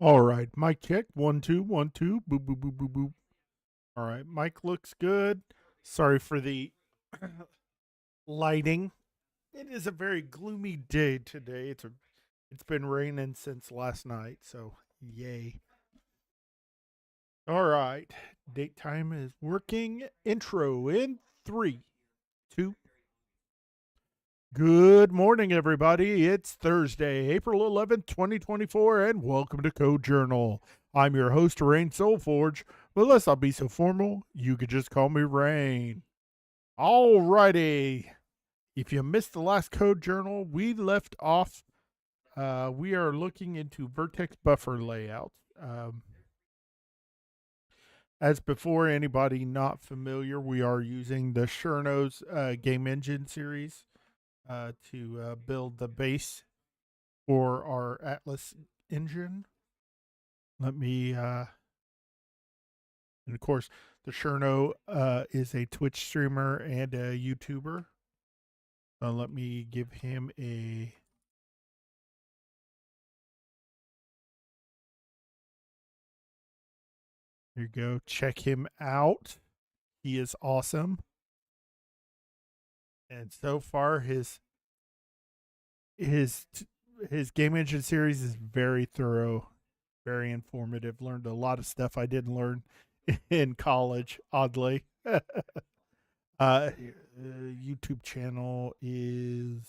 All right, mic check. 1 2 1 2. Boop boop boop boop boop. All right, mic looks good. Sorry for the lighting. It is a very gloomy day today. It's been raining since last night, so yay. All right, date time is working. Intro in 3 2. Good morning, everybody. It's Thursday, April 11th, 2024, and welcome to Code Journal. I'm your host, Rhaine Soulforge, but let's not be so formal. You could just call me Rhaine. Alrighty. If you missed the last Code Journal, we left off we are looking into vertex buffer layouts. As before, anybody not familiar, we are using the Cherno's game engine series to build the base for our Atlas engine. Let me, and of course, the Cherno is a Twitch streamer and a YouTuber. Let me give him a. There you go. Check him out. He is awesome. And so far, his game engine series is very thorough, very informative. Learned a lot of stuff I didn't learn in college, oddly. YouTube channel is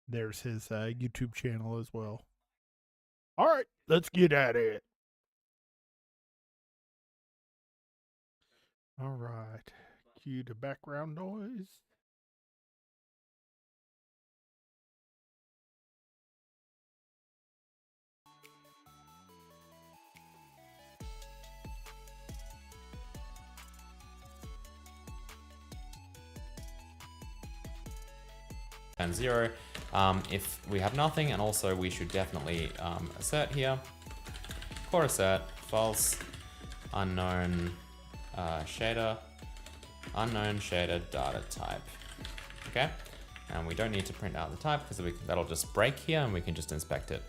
there's his YouTube channel as well. All right, let's get at it. All right, cue the background noise. And 0 if we have nothing, and also we should definitely assert here. Core assert, false, unknown shader, unknown shader data type. Okay, and we don't need to print out the type because that'll just break here and we can just inspect it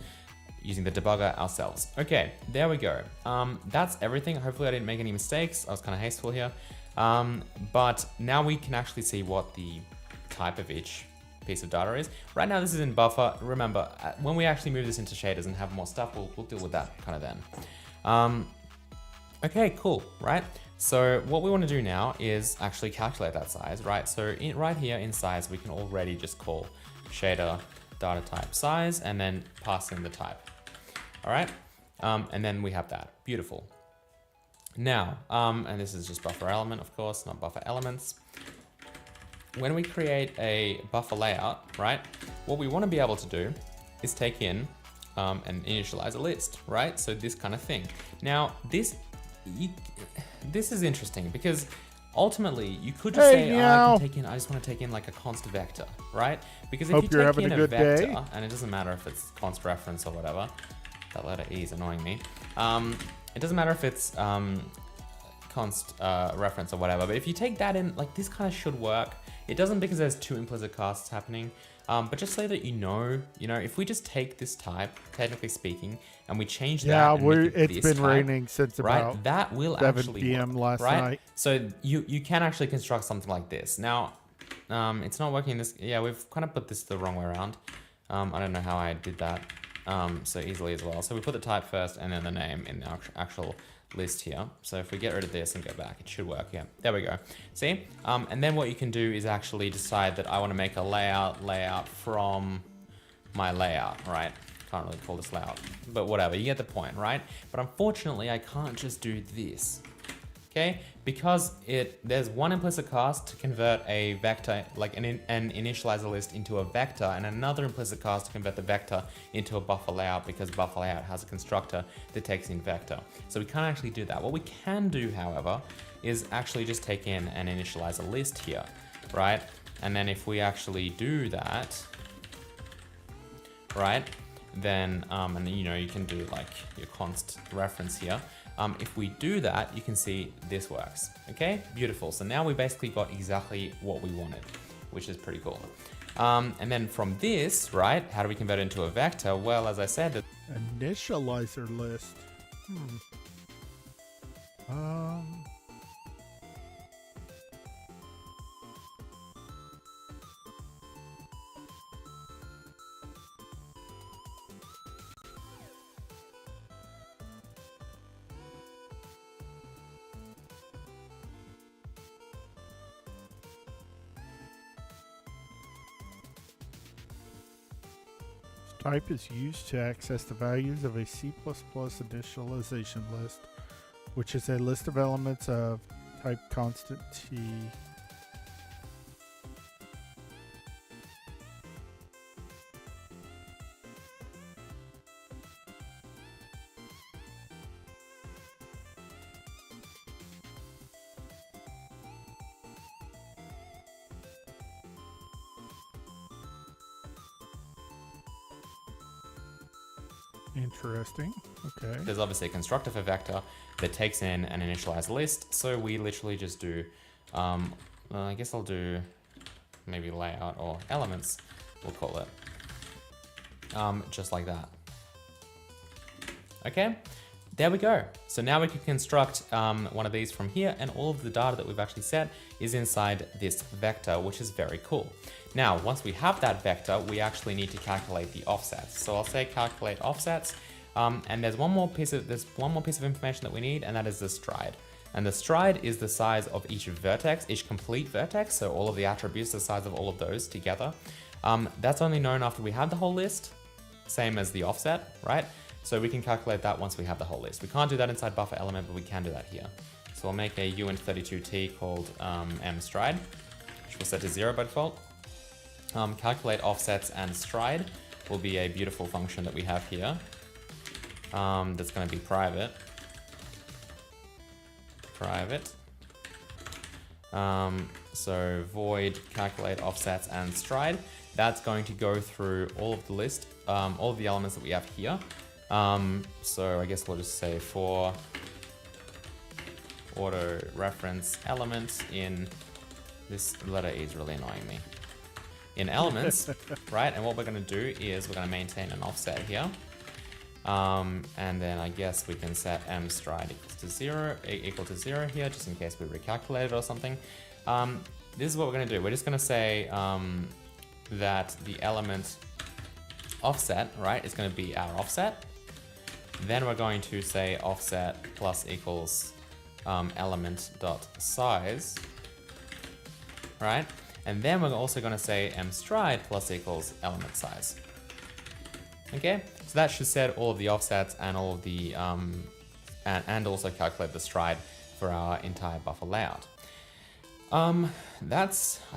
using the debugger ourselves. Okay, there we go. That's everything. Hopefully I didn't make any mistakes. I was kind of hasteful here. But now we can actually see what the type of each piece of data is. Right now this is in buffer. Remember, when we actually move this into shaders and have more stuff, we'll deal with that kind of then. Okay, cool, right? So what we want to do now is actually calculate that size, right? So right here in size, we can already just call shader data type size and then pass in the type. All right, and then we have that. Beautiful. Now, and this is just buffer element, of course, not buffer elements. When we create a buffer layout, right, what we want to be able to do is take in and initialize a list, right? So this kind of thing. Now, this is interesting because ultimately you could just say, I just want to take in like a const vector, right? Because if you take in a vector, and it doesn't matter if it's const reference or whatever, that letter E is annoying me. It doesn't matter if it's const reference or whatever, but if you take that in, like this kind of should work. It doesn't because there's two implicit casts happening, but just so that you know, if we just take this type, technically speaking, and we change that, it's been raining since about that will 7 actually p.m. work, last night. So you can actually construct something like this. Now, it's not working this. Yeah, we've kind of put this the wrong way around. I don't know how I did that so easily as well. So we put the type first and then the name in the actual list here. So if we get rid of this and go back, it should work. Yeah, there we go. See? And then what you can do is actually decide that I want to make a layout from my layout, right? Can't really call this layout, but whatever, you get the point, right? But unfortunately, I can't just do this, okay? Because there's one implicit cast to convert a vector, like an initializer list into a vector, and another implicit cast to convert the vector into a buffer layout, because buffer layout has a constructor that takes in vector. So we can't actually do that. What we can do, however, is actually just take in and initialize a list here, right? And then if we actually do that, right? Then, and you can do like your const reference here. If we do that, you can see this works. Okay, beautiful. So now we basically got exactly what we wanted, which is pretty cool. And then from this, right, how do we convert it into a vector? Well, as I said, initializer list. Type is used to access the values of a C++ initialization list, which is a list of elements of type constant t. Interesting. Okay. There's obviously a constructor for vector that takes in an initialized list. So we literally just do, I guess I'll do maybe layout or elements, we'll call it. Just like that. Okay, there we go. So now we can construct one of these from here, and all of the data that we've actually set is inside this vector, which is very cool. Now, once we have that vector, we actually need to calculate the offsets. So I'll say calculate offsets, and there's one more piece of information that we need, and that is the stride. And the stride is the size of each vertex, each complete vertex. So all of the attributes, the size of all of those together. That's only known after we have the whole list, same as the offset, right? So we can calculate that once we have the whole list. We can't do that inside buffer element, but we can do that here. So I'll make a uint32t called mstride, which we'll set to 0 by default. Calculate offsets and stride will be a beautiful function that we have here. That's going to be private. So void calculate offsets and stride. That's going to go through all of the list, all of the elements that we have here. So I guess we'll just say for auto reference elements in this letter E is really annoying me. In elements, right? And what we're going to do is we're going to maintain an offset here. And then I guess we can set mstride equal to 0 here, just in case we recalculate it or something. This is what we're going to do. We're just going to say that the element offset, right, is going to be our offset. Then we're going to say offset plus equals element dot size, right? And then we're also going to say mstride plus equals element size. Okay, so that should set all of the offsets and all of the and also calculate the stride for our entire buffer layout. I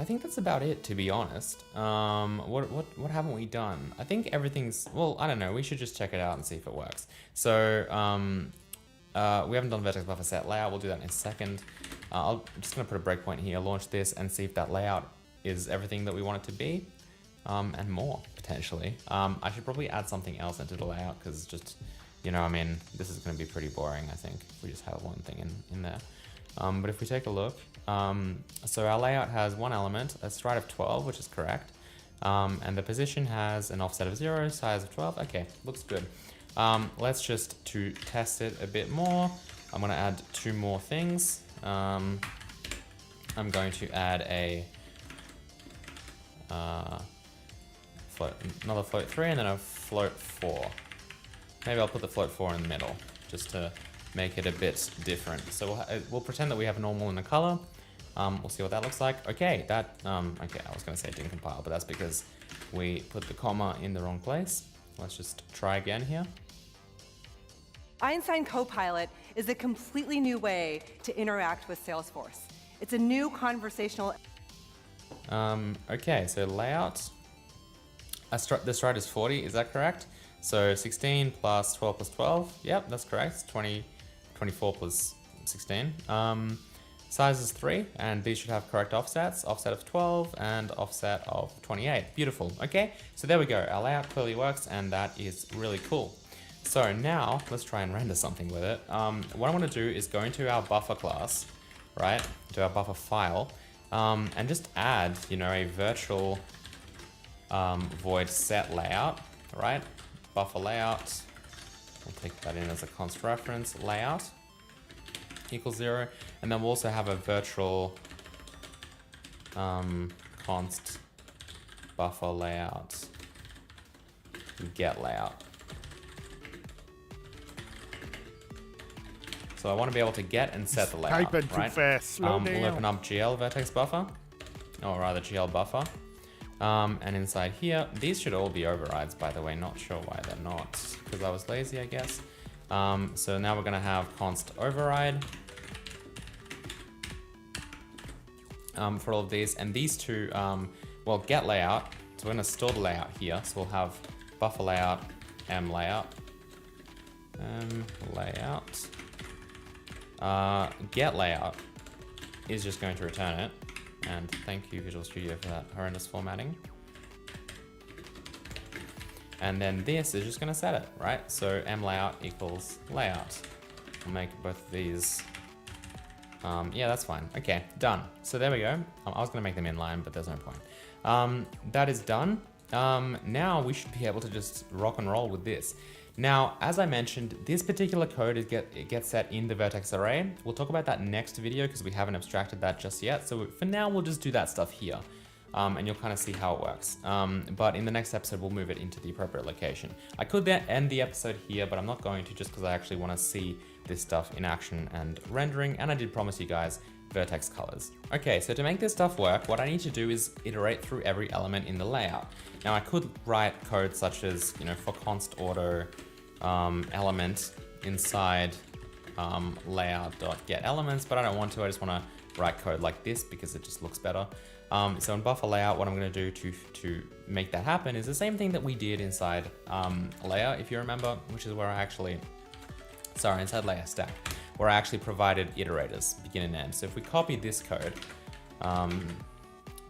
think that's about it, to be honest. What haven't we done? I think everything's, well, I don't know. We should just check it out and see if it works. So we haven't done vertex buffer set layout. We'll do that in a second. I'm just gonna put a breakpoint here, launch this, and see if that layout is everything that we want it to be, and more potentially. I should probably add something else into the layout because just, you know, I mean, this is gonna be pretty boring. I think if we just have one thing in there. But if we take a look, so our layout has one element, a stride of 12, which is correct. And the position has an offset of 0, size of 12. Okay, looks good. Let's just to test it a bit more. I'm going to add 2 more things. I'm going to add a another float 3 and then a float 4. Maybe I'll put the float 4 in the middle just to make it a bit different. So we'll pretend that we have normal in the color. We'll see what that looks like. Okay, that, okay, I was gonna say it didn't compile, but that's because we put the comma in the wrong place. Let's just try again here. Einstein Copilot is a completely new way to interact with Salesforce. It's a new conversational. Okay, so layout. The stride is 40, is that correct? So 16 plus 12 plus 12. Yep, that's correct. It's 24 plus 16. Size is 3, and these should have correct offsets. Offset of 12 and offset of 28. Beautiful. Okay, so there we go. Our layout clearly works, and that is really cool. So now let's try and render something with it. What I want to do is go into our buffer class, right, to our buffer file, and just add, you know, a virtual void set layout, right? Buffer layout. We'll take that in as a const reference layout equals 0, and then we'll also have a virtual const buffer layout get layout. So I want to be able to get and set the layout, Typing right? too fast. Slow down. We'll open up GL vertex buffer, or rather GL buffer. And inside here, these should all be overrides, by the way. Not sure why they're not, because I was lazy, I guess. So now we're going to have const override for all of these. And these two, well, get layout. So we're gonna store the layout here. So we'll have buffer layout, m layout, get layout is just going to return it. And thank you, Visual Studio, for that horrendous formatting. And then this is just gonna set it, right? So m layout equals layout. We'll make both of these. Yeah, that's fine. Okay, done. So there we go. I was gonna make them inline, but there's no point. That is done. Now we should be able to just rock and roll with this. Now, as I mentioned, this particular code it gets set in the vertex array. We'll talk about that next video because we haven't abstracted that just yet. So for now, we'll just do that stuff here. And you'll kind of see how it works. But in the next episode, we'll move it into the appropriate location. I could then end the episode here, but I'm not going to just because I actually want to see this stuff in action and rendering. And I did promise you guys vertex colors. Okay, so to make this stuff work, what I need to do is iterate through every element in the layout. Now I could write code such as, for const auto element inside layout.getElements, but I don't want to. I just want to write code like this because it just looks better. So in buffer layout, what I'm going to do to make that happen is the same thing that we did inside layer, if you remember, which is where I actually, inside layer stack, where I actually provided iterators, begin and end. So if we copy this code and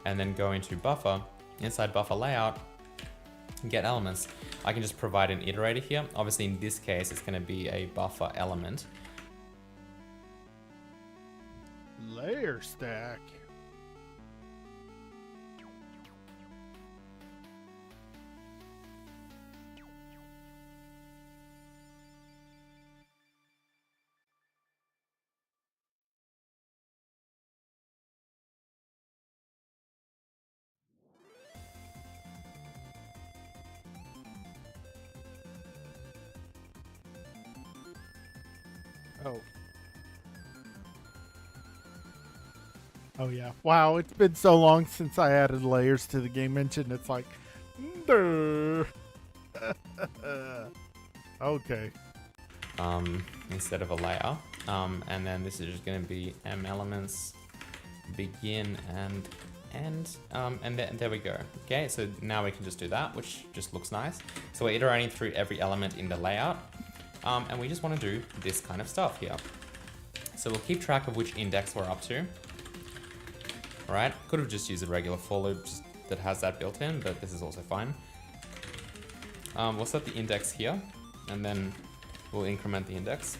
then go into buffer, inside buffer layout, get elements, I can just provide an iterator here. Obviously in this case, it's going to be a buffer element. Layer stack. Oh yeah. Wow, it's been so long since I added layers to the game engine. It's like, okay. Instead of a layer. And then this is just going to be m elements, begin and end. And there we go. Okay, so now we can just do that, which just looks nice. So we're iterating through every element in the layout. And we just want to do this kind of stuff here. So we'll keep track of which index we're up to. All right, could have just used a regular for loop that has that built in, but this is also fine. We'll set the index here, and then we'll increment the index.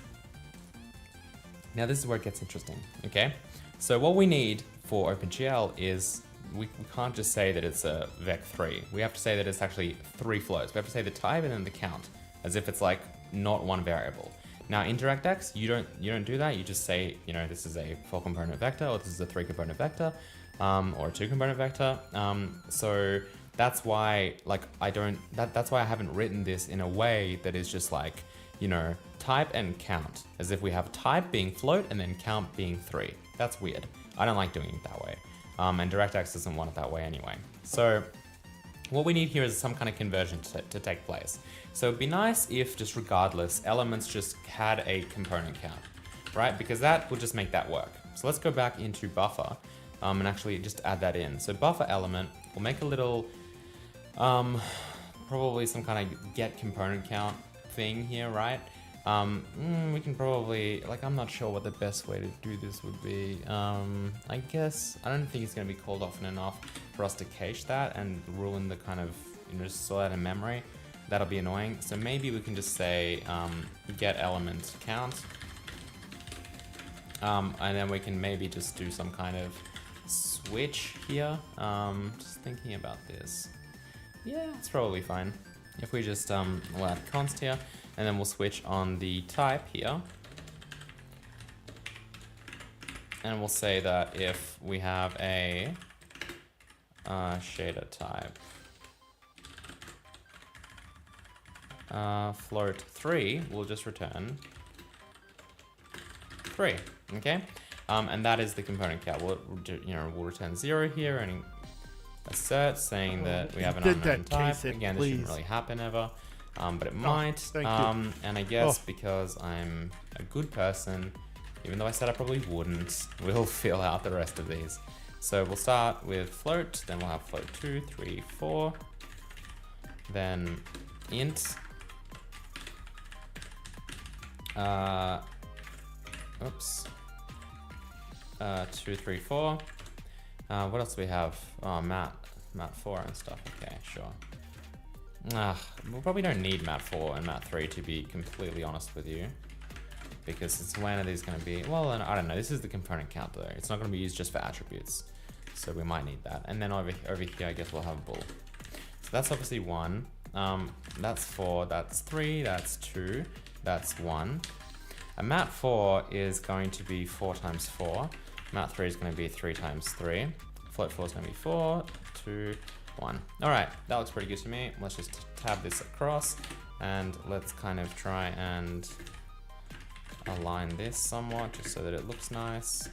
Now this is where it gets interesting, okay? So what we need for OpenGL is, we can't just say that it's a vec3. We have to say that it's actually 3 floats. We have to say the type and then the count, as if it's like not one variable. Now in DirectX, you don't do that. You just say, this is a 4-component vector, or this is a 3-component vector, or a 2-component vector. So that's why, that's why I haven't written this in a way that is just like, type and count, as if we have type being float and then count being 3. That's weird. I don't like doing it that way. And DirectX doesn't want it that way anyway. So what we need here is some kind of conversion to take place. So it'd be nice if, just regardless, elements just had a component count, right? Because that would just make that work. So let's go back into buffer and actually just add that in. So buffer element, we'll make a little, probably some kind of get component count thing here, right? We can probably, I'm not sure what the best way to do this would be. I guess, I don't think it's going to be called often enough for us to cache that and ruin the kind of, just store that in memory. That'll be annoying. So maybe we can just say get element count. And then we can maybe just do some kind of switch here. Just thinking about this. Yeah, it's probably fine. If we just we'll add const here, and then we'll switch on the type here. And we'll say that if we have a shader type float 3, we'll just return 3, okay? And that is the component count. We'll return 0 here and assert saying that we have an unknown type. Again, this shouldn't really happen ever, but it might. Thank you. And I guess because I'm a good person, even though I said I probably wouldn't, we'll fill out the rest of these. So we'll start with float, then we'll have float 2, 3, 4, then int, oops, 2, 3, 4. What else do we have? Oh, mat 4 and stuff. Okay, sure. We probably don't need mat 4 and mat 3 to be completely honest with you, because it's when are these going to be? Well, I don't know. This is the component count though. It's not going to be used just for attributes, so we might need that. And then over here, I guess we'll have bool. So that's obviously 1. That's 4. That's 3. That's 2. That's 1. A mat 4 is going to be 4 times 4. Mat 3 is going to be 3 times 3. Float 4 is going to be 4, 2, 1. All right, that looks pretty good to me. Let's just tab this across and let's kind of try and align this somewhat just so that it looks nice.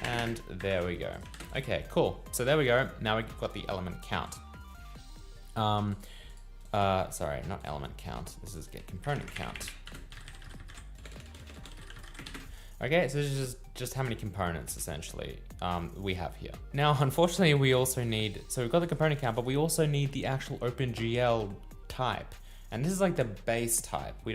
And there we go. Okay, cool. So there we go. Now we've got the element count. Sorry, not element count. This is get component count. Okay, so this is just how many components essentially we have here. Now, unfortunately, we also need, so we've got the component count, but we also need the actual OpenGL type. And this is like the base type. We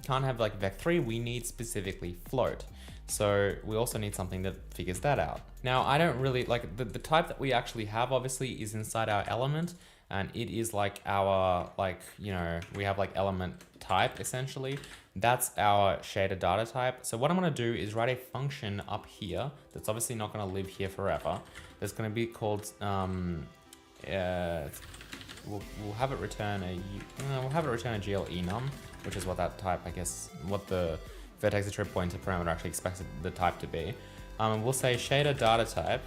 can't have like vec3, we need specifically float. So we also need something that figures that out. Now, I don't really, like the type that we actually have obviously is inside our element, and it is like our, like, you know, we have like element type essentially. That's our shader data type. So what I'm gonna do is write a function up here that's obviously not gonna live here forever. That's gonna be called, we'll have it return a GL enum, which is what that type, I guess, what the vertex attribute pointer parameter actually expects the type to be. We'll say shader data type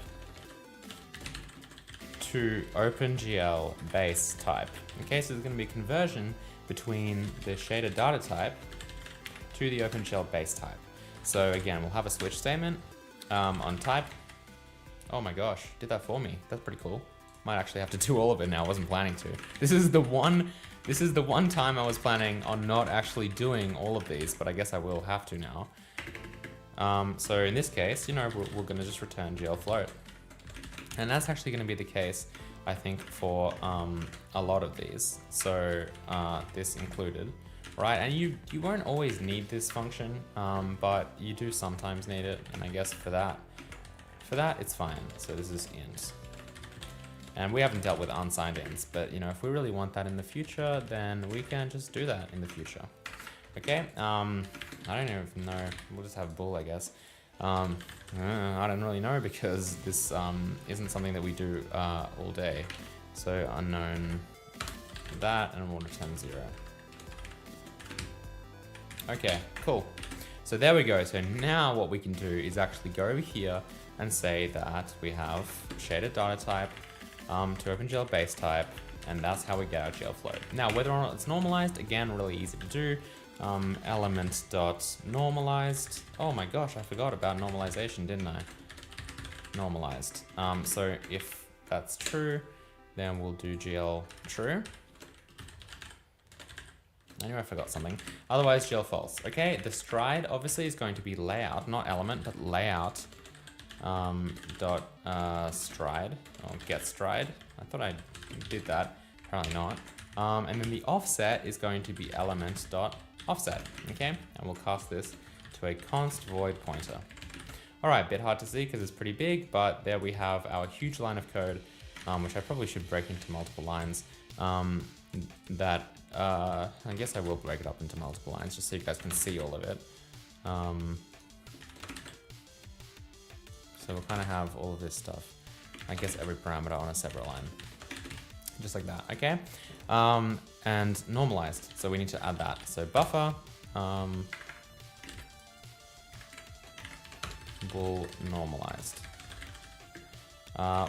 to OpenGL base type. Okay, so there's going to be a conversion between the shader data type to the OpenGL base type. So again, we'll have a switch statement on type. Oh my gosh, did that for me. That's pretty cool. Might actually have to do all of it now. I wasn't planning to. This is the one time I was planning on not actually doing all of these, but I guess I will have to now. So in this case, you know, we're going to just return GL float. And that's actually going to be the case, I think, for a lot of these. So this included, right? And you won't always need this function, but you do sometimes need it. And I guess for that it's fine. So this is int. And we haven't dealt with unsigned ints, but you know, if we really want that in the future, then we can just do that in the future. Okay, I don't even know. We'll just have bool, I guess. I don't really know because this isn't something that we do all day. So unknown that, and we'll return 0. Okay, cool. So there we go. So now what we can do is actually go over here and say that we have shader data type to OpenGL base type, and that's how we get our GL float. Now, whether or not it's normalized, again, really easy to do. Element.normalized. Oh my gosh, I forgot about normalization, didn't I? Normalized. So if that's true, then we'll do GL true. I knew I forgot something. Otherwise, GL false. Okay, the stride obviously is going to be layout, not element, but layout. Stride, or get stride. I thought I did that, apparently not. And then the offset is going to be element.offset, okay? And we'll cast this to a const void pointer. All right, bit hard to see because it's pretty big, but there we have our huge line of code, which I probably should break into multiple lines. I guess I will break it up into multiple lines just so you guys can see all of it. So we'll kind of have all of this stuff. I guess every parameter on a separate line. Just like that, okay? And normalized, so we need to add that. So buffer, bool normalized.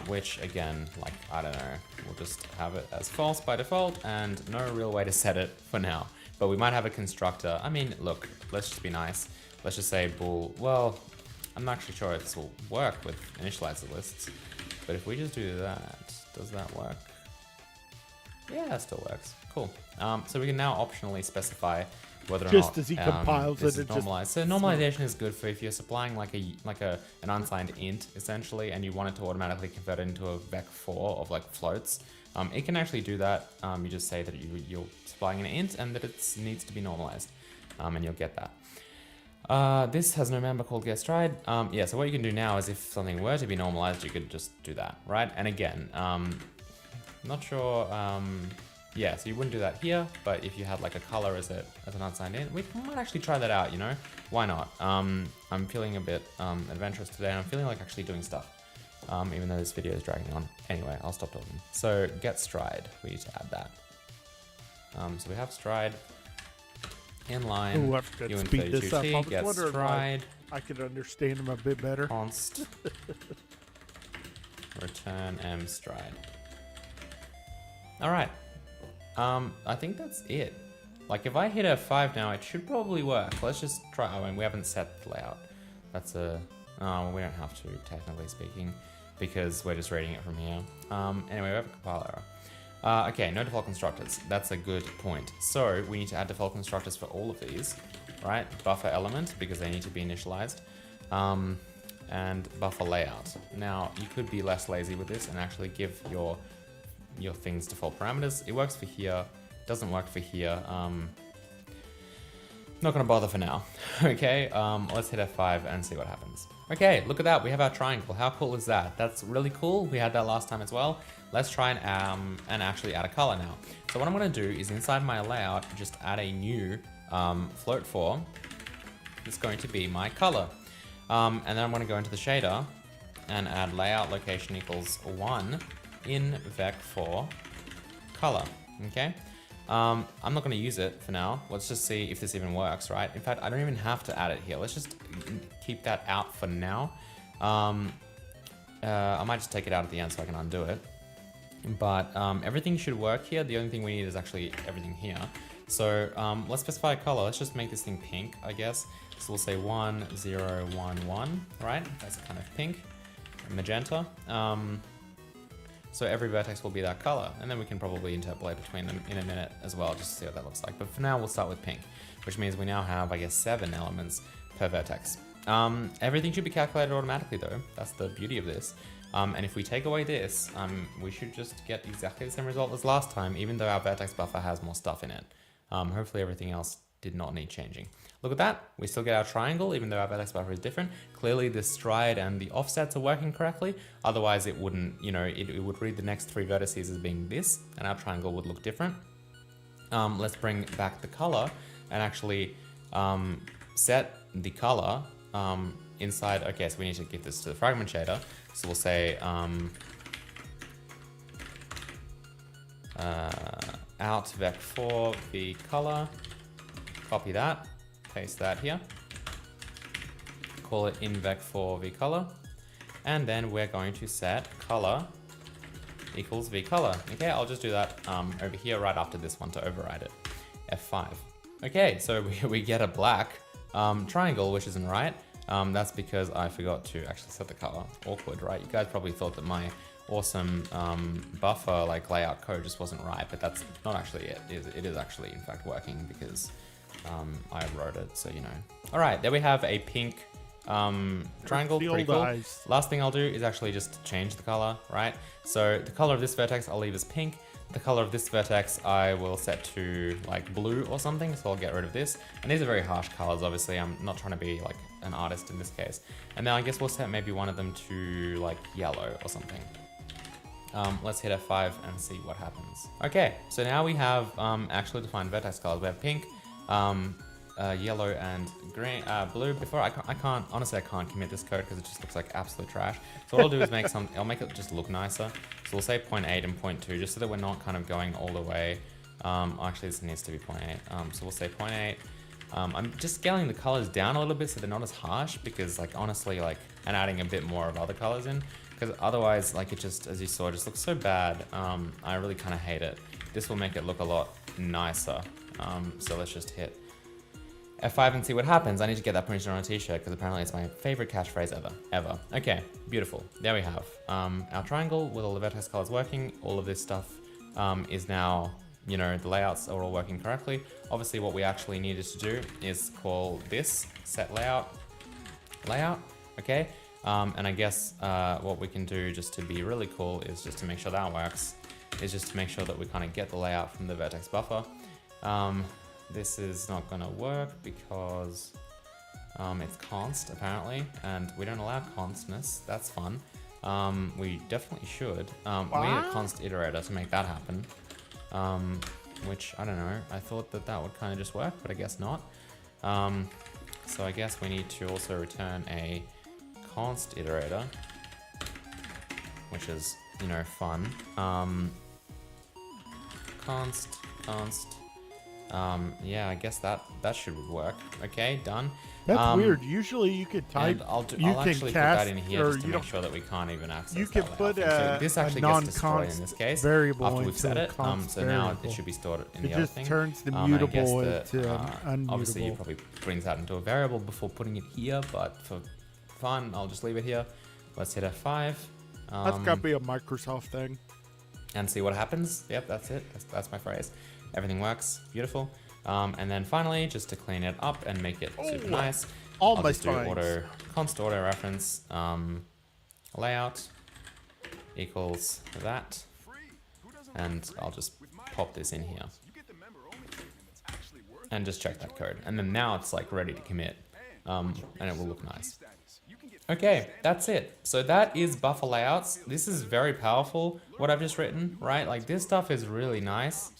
Which again, like, I don't know, we'll just have it as false by default and no real way to set it for now. But we might have a constructor. I mean, look, let's just be nice. Let's just say bool, well, I'm not actually sure if this will work with initializer lists, but if we just do that, does that work? Yeah, that still works. Cool. So we can now optionally specify whether or Just not as he compiles this it, is it just normalized. So normalization is good for if you're supplying like an unsigned int essentially, and you want it to automatically convert it into a vec4 of like floats. It can actually do that. You just say that you're supplying an int and that it needs to be normalized, and you'll get that. This has no member called getStride. Yeah, so what you can do now is if something were to be normalized, you could just do that, right? And again, not sure, yeah, so you wouldn't do that here, but if you had like a color as an unsigned int, we might actually try that out, you know? Why not? I'm feeling a bit adventurous today, and I'm feeling like actually doing stuff, even though this video is dragging on. Anyway, I'll stop talking. So getStride, we need to add that. So we have stride. Inline, Ooh, I forgot to speed this up. I U32T, was get wondering why stride, I could understand him a bit better. const, return m stride. All right, I think that's it. Like if I hit F5 now, it should probably work. Let's just try. Oh, and we haven't set the layout. That's a, oh, we don't have to, technically speaking, because we're just reading it from here. Anyway, we have a compile error. Okay, no default constructors. That's a good point. So we need to add default constructors for all of these, right? Buffer element, because they need to be initialized, and buffer layout. Now, you could be less lazy with this and actually give your things default parameters. It works for here, doesn't work for here. Not gonna bother for now. Okay, let's hit F5 and see what happens. Okay, look at that, we have our triangle. How cool is that? That's really cool. We had that last time as well. Let's try and actually add a color now. So what I'm gonna do is inside my layout, just add a new float for. It's going to be my color. And then I'm gonna go into the shader and add layout location equals 1 in vec4 color, okay? I'm not gonna use it for now. Let's just see if this even works, right? In fact, I don't even have to add it here. Let's just keep that out for now. I might just take it out at the end so I can undo it. But everything should work here. The only thing we need is actually everything here. So let's specify a color. Let's just make this thing pink, I guess. So we'll say 1, 0, 1, 1, right? That's kind of pink, magenta. So every vertex will be that color, and then we can probably interpolate between them in a minute as well, just to see what that looks like. But for now, we'll start with pink, which means we now have, I guess, 7 elements per vertex. Everything should be calculated automatically though. That's the beauty of this. And if we take away this, we should just get exactly the same result as last time, even though our vertex buffer has more stuff in it. Hopefully everything else did not need changing. Look at that, we still get our triangle, even though our vertex buffer is different. Clearly the stride and the offsets are working correctly. Otherwise it wouldn't, you know, it would read the next 3 vertices as being this, and our triangle would look different. Let's bring back the color and actually set the color inside. Okay, so we need to give this to the fragment shader. So we'll say out vec4 v color, copy that, paste that here, call it in vec4 v color, and then we're going to set color equals v color. Okay, I'll just do that over here right after this one to override it. F5. Okay, so we get a black triangle, which isn't right. That's because I forgot to actually set the color. Awkward, right? You guys probably thought that my awesome buffer like layout code just wasn't right, but that's not actually it. It is actually in fact working because I wrote it, so you know. All right, there we have a pink triangle, pretty cool. Eyes. Last thing I'll do is actually just change the color, right? So the color of this vertex I'll leave as pink. The color of this vertex I will set to like blue or something, so I'll get rid of this. And these are very harsh colors, obviously. I'm not trying to be like an artist in this case. And then I guess we'll set maybe one of them to like yellow or something. Let's hit F5 and see what happens. Okay, so now we have actually defined vertex colors. We have pink, yellow and green, blue. Before I can't honestly I can't commit this code because it just looks like absolute trash. So what I'll do is I'll make it just look nicer. So we'll say 0.8 and 0.2 just so that we're not kind of going all the way. Actually this needs to be 0.8. So we'll say 0.8. I'm just scaling the colors down a little bit so they're not as harsh because like honestly like, and adding a bit more of other colors in because otherwise like it just, as you saw, just looks so bad. I really kind of hate it. This will make it look a lot nicer. So let's just hit F5 and see what happens. I need to get that printed on a t-shirt because apparently it's my favorite catchphrase ever. Okay, beautiful. There we have our triangle with all the vertex colors working. All of this stuff is now you know, the layouts are all working correctly. Obviously, what we actually needed to do is call this set layout, okay? And I guess what we can do just to be really cool is just to make sure that works, is just to make sure that we kind of get the layout from the vertex buffer. This is not gonna work because it's const apparently, and we don't allow constness. That's fun. We definitely should. We need a const iterator to make that happen. Which I don't know. I thought that would kind of just work, but I guess not. So I guess we need to also return a const iterator, which is, you know, fun. Const. Yeah, I guess that should work. Okay, done. That's weird. Usually you could type. I'll you actually can put cast, that in here or just to you make don't. sure that we can't even access. You can that put layout thing. So this actually gets destroyed in this case variable after we've into set a it. const So now variable. it should be stored in It the other just thing. turns the And I guess mutable that, into an obviously you unmutable. probably brings that into a variable before putting it here, but for fun, I'll just leave it here. Let's hit F5. That's gotta be a Microsoft thing. And see what happens. Yep, that's it. That's my phrase. Everything works. Beautiful. And then finally, just to clean it up and make it super nice, all I'll my just do spines. const auto reference layout equals that, and I'll just pop this in here and just check that code. And then now it's like ready to commit, and it will look nice. Okay, that's it. So that is buffer layouts. This is very powerful, what I've just written, right? Like this stuff is really nice.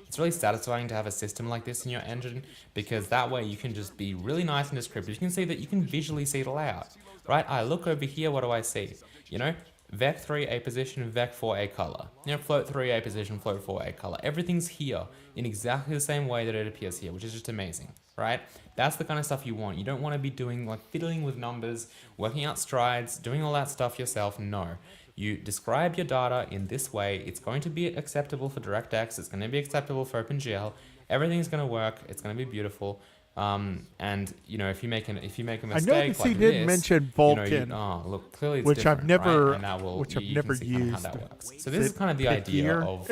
It's really satisfying to have a system like this in your engine, because that way you can just be really nice and descriptive. You can see that you can visually see the layout, right? I look over here, what do I see? You know, vec3 a position, vec4 a color. You know, float3 a position, float4 a color. Everything's here in exactly the same way that it appears here, which is just amazing, right? That's the kind of stuff you want. You don't want to be doing like fiddling with numbers, working out strides, doing all that stuff yourself. No. You describe your data in this way. It's going to be acceptable for DirectX. It's going to be acceptable for OpenGL. Everything's going to work. It's going to be beautiful. And you know, if you make a mistake, I noticed like he did this, mention you know, Vulkan, oh, look, clearly it's which I've different, never, right? And that will, which I've you never can see kind of used. how that works. So this is kind of the idea of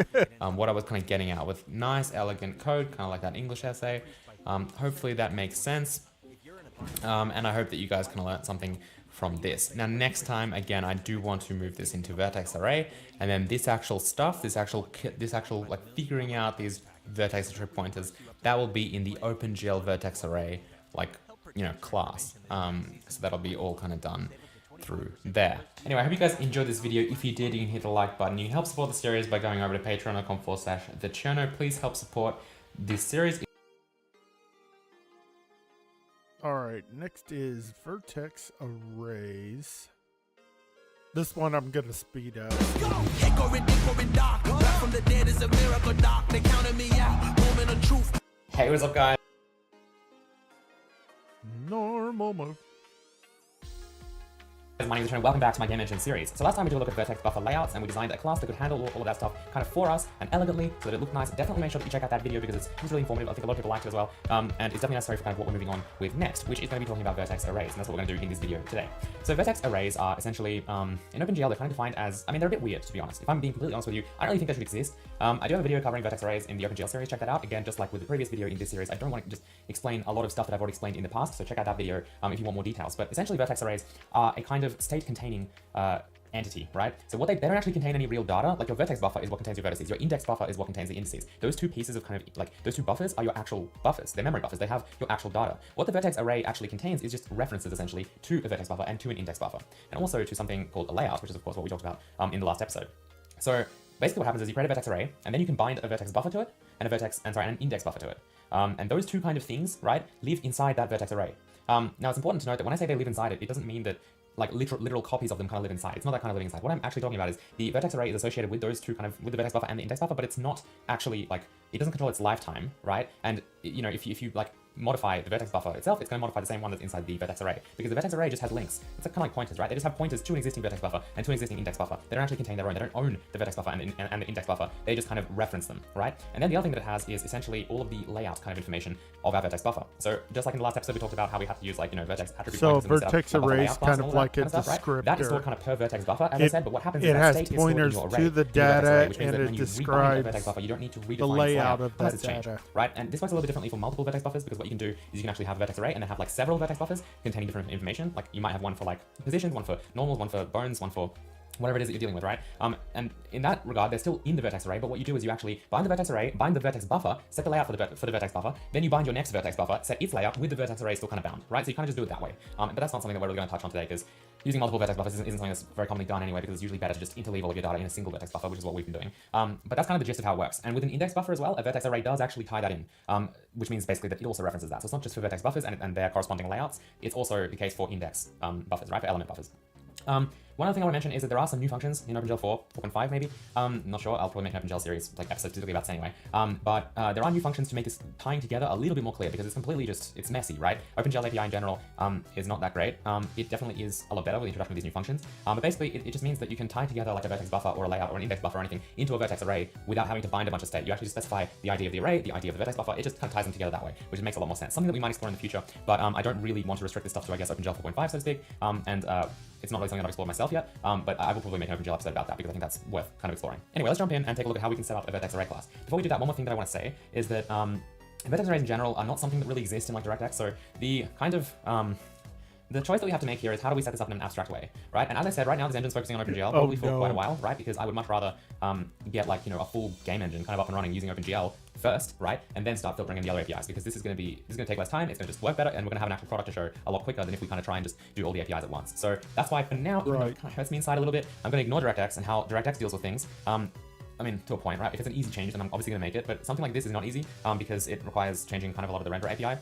what I was kind of getting at with nice, elegant code, kind of like that English essay. Hopefully that makes sense. And I hope that you guys can learn something from this. Now next time, again, I do want to move this into vertex array, and then this actual stuff, this actual like figuring out these vertex trip pointers, that will be in the OpenGL vertex array, like, you know, class. So that'll be all kind of done through there. Anyway, I hope you guys enjoyed this video. If you did, you can hit the like button. You can help support the series by going over to patreon.com/thecherno. Please help support this series. All right, next is vertex arrays. This one I'm gonna speed up. Hey, what's up, guys? Normal mode. My name is Rhaine. Welcome back to my game engine series. So last time we took a look at vertex buffer layouts, and we designed a class that could handle all of that stuff kind of for us and elegantly so that it looked nice. Definitely make sure that you check out that video because it's really informative. I think a lot of people liked it as well. And it's definitely necessary for kind of what we're moving on with next, which is going to be talking about vertex arrays, and that's what we're going to do in this video today. So vertex arrays are essentially, in OpenGL, they're kind of defined as, I mean, they're a bit weird, to be honest. If I'm being completely honest with you, I don't really think they should exist. I do have a video covering vertex arrays in the OpenGL series. Check that out. Again, just like with the previous video in this series, I don't want to just explain a lot of stuff that I've already explained in the past, so check out that video if you want more details. But essentially, vertex arrays are a kind of state-containing entity, right? So what they don't actually contain any real data. Like your vertex buffer is what contains your vertices. Your index buffer is what contains the indices. Those two pieces of kind of like, those two buffers are your actual buffers. They're memory buffers. They have your actual data. What the vertex array actually contains is just references essentially to a vertex buffer and to an index buffer. And also to something called a layout, which is of course what we talked about in the last episode. So basically what happens is you create a vertex array and then you can bind a vertex buffer to it and an index buffer to it. And those two kind of things, right, live inside that vertex array. Now it's important to note that when I say they live inside it, it doesn't mean that like literal copies of them kind of live inside. It's not that kind of living inside. What I'm actually talking about is the vertex array is associated with those two kind of, with the vertex buffer and the index buffer, but it's not actually like, it doesn't control its lifetime, right? And you know, if you like modify the vertex buffer itself, it's going to modify the same one that's inside the vertex array. Because the vertex array just has links. It's kind of like pointers, right? They just have pointers to an existing vertex buffer and to an existing index buffer. They don't actually contain their own. They don't own the vertex buffer and the index buffer. They just kind of reference them, right? And then the other thing that it has is essentially all of the layout kind of information of our vertex buffer. So just like in the last episode, we talked about how we have to use like, vertex attribute So pointers. vertex array is kind of like a descriptor. That is stored kind of per vertex buffer, as I said, but what happens is it that has state is stored in pointers your array, to the in your vertex data, array, which means and that it when you rebind a describes vertex buffer, you don't need to redefine the layout its of unless that it's changed, data. right? And this works a little bit differently for multiple vertex buffers, because what you can do is you can actually have a vertex array and then have like several vertex buffers containing different information. Like you might have one for like positions, one for normals, one for bones, one for whatever it is that you're dealing with, right? And in that regard, they're still in the vertex array, but what you do is you actually bind the vertex array, bind the vertex buffer, set the layout for the vertex buffer, then you bind your next vertex buffer, set its layout with the vertex array still kind of bound, right? So you kind of just do it that way. But that's not something that we're really going to touch on today, because using multiple vertex buffers isn't something that's very commonly done anyway, because it's usually better to just interleave all of your data in a single vertex buffer, which is what we've been doing. But that's kind of the gist of how it works. And with an index buffer as well, a vertex array does actually tie that in, which means basically that it also references that. So it's not just for vertex buffers and their corresponding layouts, it's also the case for index buffers, right? For element buffers. One other thing I want to mention is that there are some new functions in OpenGL 4, 4.5 maybe. Not sure, I'll probably make an OpenGL series, like episode specifically about this anyway. But there are new functions to make this tying together a little bit more clear, because it's completely it's messy, right? OpenGL API in general is not that great. It definitely is a lot better with the introduction of these new functions. But basically, it just means that you can tie together like a vertex buffer or a layout or an index buffer or anything into a vertex array without having to bind a bunch of state. You actually just specify the ID of the array, the ID of the vertex buffer. It just kind of ties them together that way, which makes a lot more sense. Something that we might explore in the future, but I don't really want to restrict this stuff to, I guess, OpenGL 4.5, so to speak. It's not really something that I've explored myself yet, but I will probably make an OpenGL episode about that, because I think that's worth kind of exploring. Anyway, let's jump in and take a look at how we can set up a vertex array class. Before we do that, one more thing that I want to say is that vertex arrays in general are not something that really exists in like DirectX, so the kind of the choice that we have to make here is how do we set this up in an abstract way, right? And as I said, right now this engine's focusing on OpenGL probably for quite a while, right? Because I would much rather get like, a full game engine kind of up and running using OpenGL first, right? And then start filtering in the other APIs, because this is going to take less time, it's going to just work better, and we're going to have an actual product to show a lot quicker than if we kind of try and just do all the APIs at once. So that's why for now, even though it kind of hurts me inside a little bit, I'm going to ignore DirectX and how DirectX deals with things. I mean, to a point, right? If it's an easy change, then I'm obviously going to make it, but something like this is not easy because it requires changing kind of a lot of the render API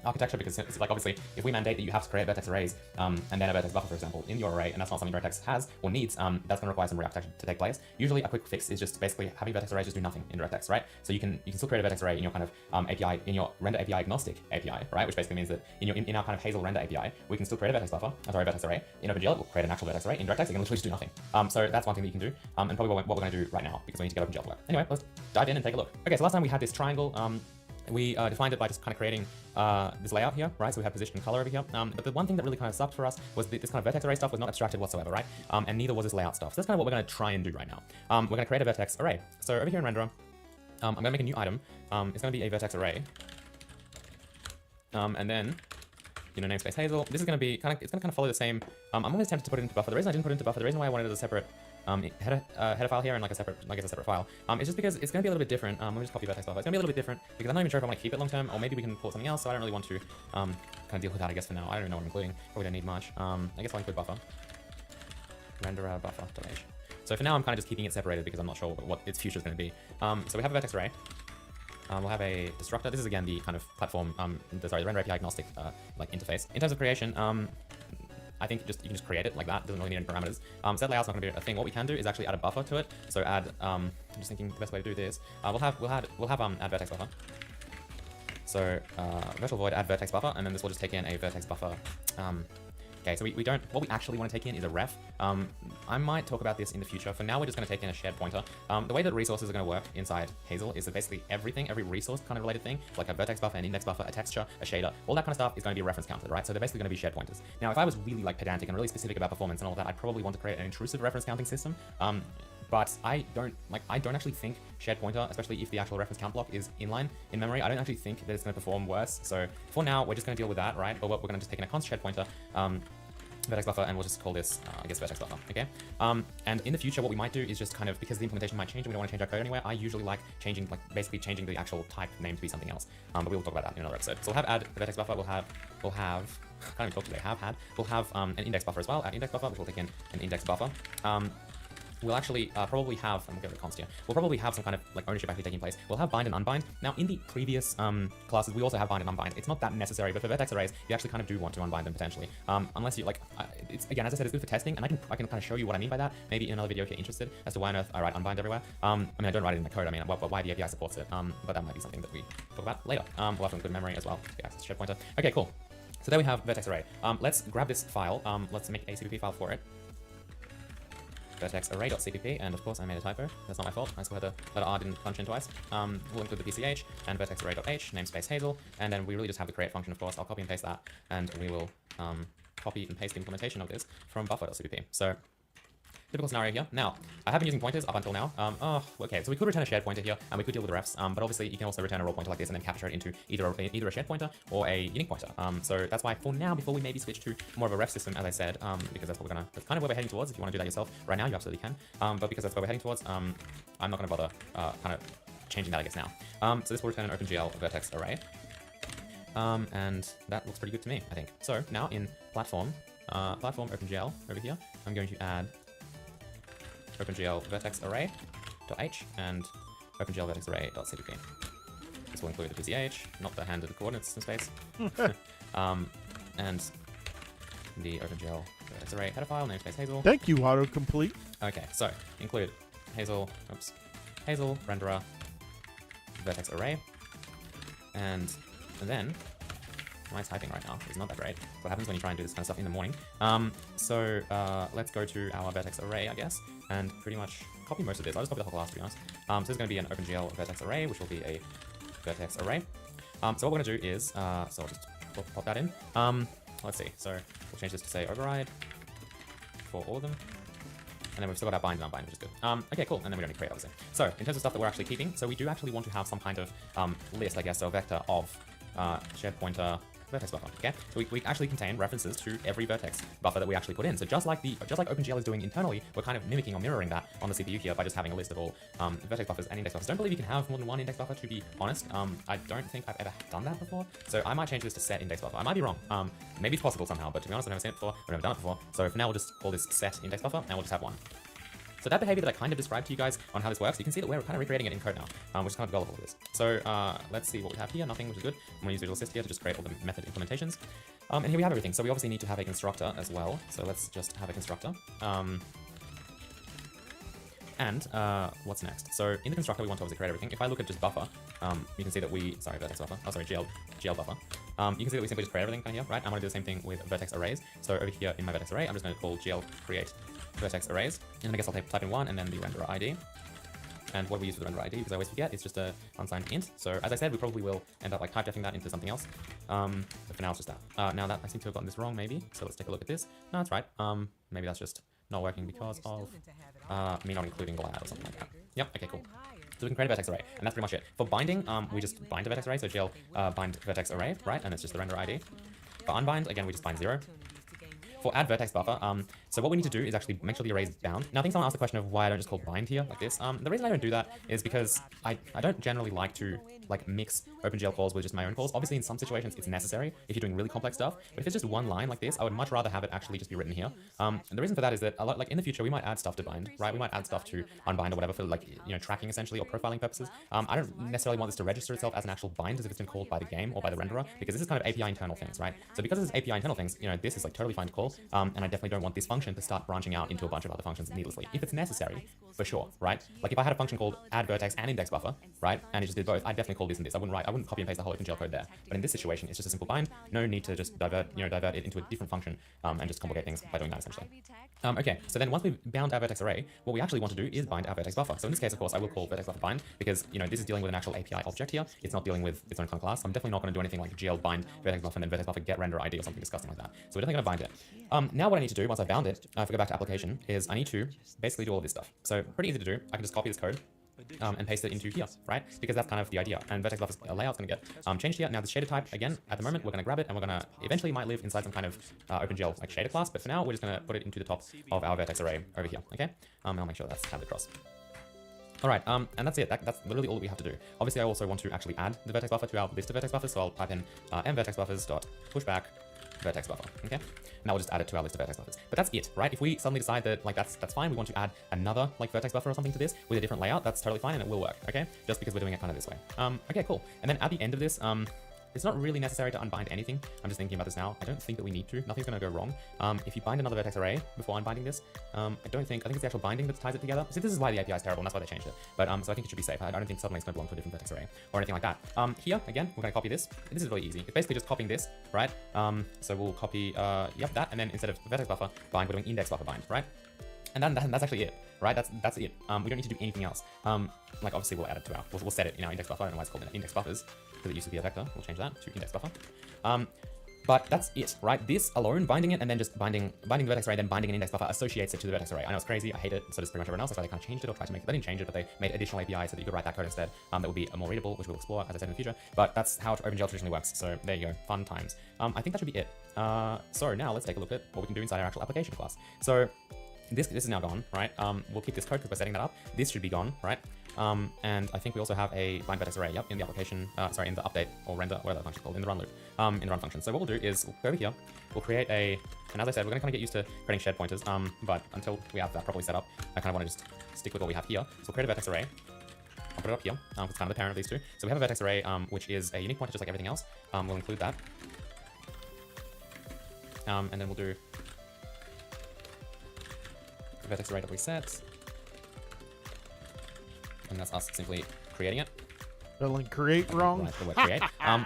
architecture, because it's like, obviously, if we mandate that you have to create vertex arrays and then a vertex buffer, for example, in your array, and that's not something DirectX has or needs, that's going to require some re-architecture to take place. Usually, a quick fix is just basically having vertex arrays just do nothing in DirectX, right? So you can still create a vertex array in your kind of API, in your render API agnostic API, right? Which basically means that in our kind of Hazel render API, we can still create a vertex buffer, vertex array. In OpenGL, we'll create an actual vertex array. In DirectX, it can literally just do nothing. So that's one thing that you can do, and probably what we're going to do right now, because we need to get OpenGL to work. Anyway, let's dive in and take a look. Okay, so last time we had this triangle. We defined it by just kind of creating this layout here, right? So we have position and color over here. But the one thing that really kind of sucked for us was this kind of vertex array stuff was not abstracted whatsoever, right? And neither was this layout stuff. So that's kind of what we're going to try and do right now. We're going to create a vertex array. So over here in renderer, I'm going to make a new item. It's going to be a vertex array. And then, namespace Hazel. This is going to be it's going to kind of follow the same. I'm always tempted to put it into buffer. The reason I didn't put it into buffer, the reason why I wanted it as a separate header file here and like a separate file. It's just because it's going to be a little bit different. Let me just copy vertex buffer. It's going to be a little bit different because I'm not even sure if I want to keep it long term, or maybe we can pull something else. So I don't really want to kind of deal with that, I guess, for now. I don't even know what I'm including. Probably don't need much. I guess I'll include buffer. Renderer buffer donation. So for now, I'm kind of just keeping it separated because I'm not sure what its future is going to be. So we have a vertex array. We'll have a destructor. This is again the kind of platform, the render API agnostic interface. In terms of creation, I think you can just create it like that. It doesn't really need any parameters. Set layout's not going to be a thing. What we can do is actually add a buffer to it. So add. I'm just thinking the best way to do this. We'll have add vertex buffer. So virtual void add vertex buffer, and then this will just take in a vertex buffer. Okay, so we don't. What we actually want to take in is a ref. I might talk about this in the future. For now, we're just going to take in a shared pointer. The way that resources are going to work inside Hazel is that basically every resource kind of related thing, like a vertex buffer, an index buffer, a texture, a shader, all that kind of stuff is going to be reference counted, right? So they're basically going to be shared pointers. Now, if I was really pedantic and really specific about performance and all that, I'd probably want to create an intrusive reference counting system. But I don't actually think shared pointer, especially if the actual reference count block is inline in memory, I don't actually think that it's going to perform worse. So for now, we're just going to deal with that, right? But we're going to just take in a const shared pointer, vertex buffer, and we'll just call this, I guess, vertex buffer, okay? And in the future, what we might do is just kind of, because the implementation might change and we don't want to change our code anywhere, I usually like changing, basically changing the actual type name to be something else. But we'll talk about that in another episode. So we'll have add vertex buffer, we'll have, I can't even talk today, we'll have an index buffer as well, add index buffer, which will take in an index buffer. we'll actually probably have, and we'll get rid of const here, we'll probably have some kind of like ownership actually taking place. We'll have bind and unbind. Now in the previous classes, we also have bind and unbind. It's not that necessary, but for vertex arrays, you actually kind of do want to unbind them potentially. Unless you like, it's again, as I said, it's good for testing, and I can kind of show you what I mean by that, maybe in another video if you're interested, as to why on earth I write unbind everywhere. I mean, I don't write it in the code, I mean, why the API supports it, but that might be something that we talk about later. We'll have to include memory as well, the access shared pointer. Okay, cool. So there we have vertex array. Let's grab this file, let's make a CPP file for it. Vertex array.cpp, and of course I made a typo. That's not my fault. I swear the letter R didn't punch in twice. We'll include the PCH and vertex array.h, namespace Hazel, and then we really just have the create function, of course. I'll copy and paste that, and we will copy and paste the implementation of this from buffer.cpp. So, typical scenario here. Now, I have been using pointers up until now. Okay, so we could return a shared pointer here, and we could deal with refs, but obviously you can also return a raw pointer like this and then capture it into either a shared pointer or a unique pointer. So that's why for now, before we maybe switch to more of a ref system, as I said, because that's kind of where we're heading towards. If you want to do that yourself right now, you absolutely can. But because that's where we're heading towards, I'm not going to bother kind of changing that, I guess, now. So this will return an OpenGL vertex array. And that looks pretty good to me, I think. So now in platform OpenGL over here, I'm going to add OpenGL vertex array.h and OpenGL vertex array.cpp. This will include the PCH, not the handed coordinates in space, and the OpenGL vertex array header file, namespace Hazel. Thank you, autocomplete. Okay, so include Hazel renderer vertex array, and then my typing right now is not that great. What happens when you try and do this kind of stuff in the morning? Let's go to our vertex array, I guess, and pretty much copy most of this. I'll just copy the whole class, to be honest. So this is going to be an OpenGL vertex array, which will be a vertex array. So what we're going to do is, so I'll just pop that in. Let's see. So we'll change this to say override for all of them. And then we've still got our bind and unbind, which is good. Okay, cool. And then we don't need create, obviously. So in terms of stuff that we're actually keeping, so we do actually want to have some kind of list, I guess, so a vector of shared pointer vertex buffer. Okay, so we actually contain references to every vertex buffer that we actually put in. So just like OpenGL is doing internally, we're kind of mimicking or mirroring that on the CPU here by just having a list of all vertex buffers and index buffers. Don't believe you can have more than one index buffer, to be honest. I don't think I've ever done that before, so I might change this to set index buffer. I might be wrong. Maybe it's possible somehow, but to be honest, I've never seen it before. I've never done it before. So for now, we'll just call this set index buffer, and we'll just have one. So that behavior that I kind of described to you guys on how this works, you can see that we're kind of recreating it in code now, which is kind of developable with this. So let's see what we have here. Nothing, which is good. I'm going to use visual assist here to just create all the method implementations. And here we have everything. So we obviously need to have a constructor as well. So let's just have a constructor. What's next? So in the constructor, we want to obviously create everything. If I look at just buffer, you can see that vertex buffer. Oh, sorry, GL buffer. You can see that we simply just create everything kind of here, right? I'm going to do the same thing with vertex arrays. So over here in my vertex array, I'm just going to call GL create vertex arrays. And then I guess I'll type in one and then the renderer ID. And what we use for the renderer ID, because I always forget, it's just a unsigned int. So as I said, we probably will end up like type defing that into something else. But for now, it's just that. Now that I seem to have gotten this wrong, maybe. So let's take a look at this. No, that's right. Maybe that's just not working because of me not including glad or something like that. Yep, okay, cool. So we can create a vertex array, and that's pretty much it. For binding, we just bind a vertex array, so GL bind vertex array, right? And it's just the renderer ID. For unbind, again, we just bind 0. For add vertex buffer, so what we need to do is actually make sure the array is bound. Now, I think someone asked the question of why I don't just call bind here like this. The reason I don't do that is because I don't generally like to mix OpenGL calls with just my own calls. Obviously, in some situations, it's necessary if you're doing really complex stuff. But if it's just one line like this, I would much rather have it actually just be written here. And the reason for that is that a lot, like in the future, we might add stuff to bind, right? We might add stuff to unbind or whatever for tracking essentially or profiling purposes. I don't necessarily want this to register itself as an actual bind as if it's been called by the game or by the renderer, because this is kind of API internal things, right? So because this is API internal things, this is like totally fine to call. And I definitely don't want this function to start branching out into a bunch of other functions needlessly. If it's necessary, for sure, right? Like if I had a function called add vertex and index buffer, right? And it just did both, I'd definitely call this and this. I wouldn't copy and paste the whole OpenGL code there. But in this situation, it's just a simple bind. No need to just divert it into a different function and just complicate things by doing that essentially. Okay, so then once we've bound our vertex array, what we actually want to do is bind our vertex buffer. So in this case, of course, I will call vertex buffer bind because this is dealing with an actual API object here. It's not dealing with its own kind of class. I'm definitely not going to do anything like GL bind vertex buffer and then vertex buffer get render ID or something disgusting like that. So we're definitely going to bind it. Now what I need to do once I bound it, if we go back to application, is I need to basically do all of this stuff. So pretty easy to do. I can just copy this code and paste it into here, right? Because that's kind of the idea. And vertex buffer's layout's going to get changed here. Now the shader type, again, at the moment, we're going to grab it and we're going to eventually might live inside some kind of OpenGL like shader class. But for now, we're just going to put it into the top of our vertex array over here, okay? I'll make sure that's tabbed across. All right, and that's it. That's literally all that we have to do. Obviously, I also want to actually add the vertex buffer to our list of vertex buffers. So I'll type in mvertexbuffers.pushback vertex buffer, okay? Now we'll just add it to our list of vertex buffers. But that's it, right? If we suddenly decide that like that's fine, we want to add another like vertex buffer or something to this with a different layout, that's totally fine and it will work, okay? Just because we're doing it kind of this way. Okay, cool. And then at the end of this, it's not really necessary to unbind anything. I'm just thinking about this now. I don't think that we need to. Nothing's going to go wrong. If you bind another vertex array before unbinding this, I think it's the actual binding that ties it together. See, this is why the API is terrible, and that's why they changed it. But so I think it should be safe. I don't think suddenly it's going to belong to a different vertex array or anything like that. Here, again, we're going to copy this. This is really easy. It's basically just copying this, right? So we'll copy, that, and then instead of vertex buffer bind, we're doing index buffer bind, right? And then that's actually it, right? That's it. We don't need to do anything else. Like obviously we'll add it to our, we'll set it in our index buffer. I don't know why it's called index buffers, because it used to be a vector. We'll change that to index buffer. But that's it, right? This alone, binding it, and then just binding the vertex array, then binding an index buffer associates it to the vertex array. I know it's crazy, I hate it, so does pretty much everyone else. That's why they kind of changed it or tried to make it. They didn't change it, but they made additional API so that you could write that code instead. That would be more readable, which we'll explore, as I said, in the future. But that's how OpenGL traditionally works, so there you go, fun times. I think that should be it. So now let's take a look at what we can do inside our actual application class. So this is now gone, right? We'll keep this code because we're setting that up. This should be gone, right? And I think we also have a bind vertex array, yep, in the application, in the update or render, whatever that function's called, in the run loop, in the run function. So what we'll do is we'll go over here, we'll create and as I said, we're gonna kind of get used to creating shared pointers, but until we have that properly set up, I kind of want to just stick with what we have here. So we'll create a vertex array. I'll put it up here, it's kind of the parent of these two. So we have a vertex array, which is a unique pointer just like everything else. We'll include that. And then we'll do vertex array that we set. And that's us simply creating it. Spelling create wrong. Right, the word create.